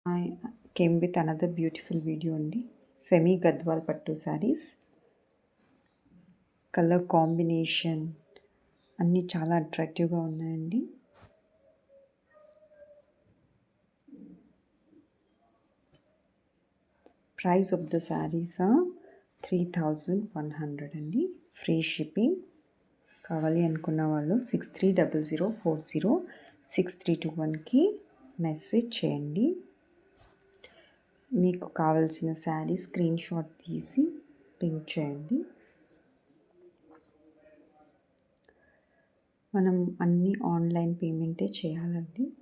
I came with another beautiful video అండి. Semi Gadwal పట్టు saris. Colour combination అన్నీ చాలా అట్రాక్టివ్గా ఉన్నాయండి. ప్రైస్ ఆఫ్ ద శారీస్ 3100 అండి. Free shipping. కావాలి అనుకున్న వాళ్ళు 6300406321కి మెసేజ్ చేయండి. మీకు కావాల్సిన శారీ స్క్రీన్ షాట్ తీసి పింక్ చేయండి. మనం అన్నీ ఆన్లైన్ పేమెంటే చేయాలండి.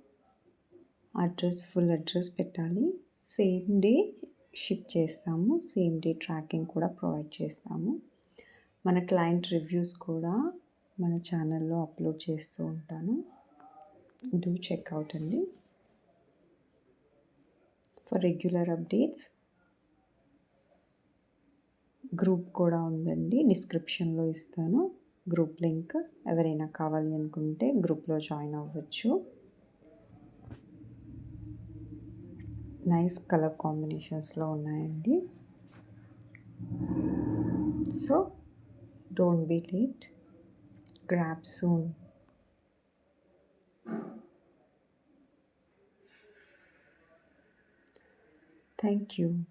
ఫుల్ అడ్రస్ పెట్టాలి. సేమ్ డే షిప్ చేస్తాము. సేమ్ డే ట్రాకింగ్ కూడా ప్రొవైడ్ చేస్తాము. మన క్లయింట్ రివ్యూస్ కూడా మన ఛానల్లో అప్లోడ్ చేస్తూ ఉంటాను. డూ చెక్అవుట్ అండి. ఫర్ రెగ్యులర్ అప్డేట్స్ గ్రూప్ కూడా ఉందండి, డిస్క్రిప్షన్లో ఇస్తాను గ్రూప్ లింక్. ఎవరైనా కావాలి అనుకుంటే గ్రూప్లో జాయిన్ అవ్వచ్చు. నైస్ కలర్ కాంబినేషన్స్లో ఉన్నాయండి. So don't be late, grab soon. Thank you.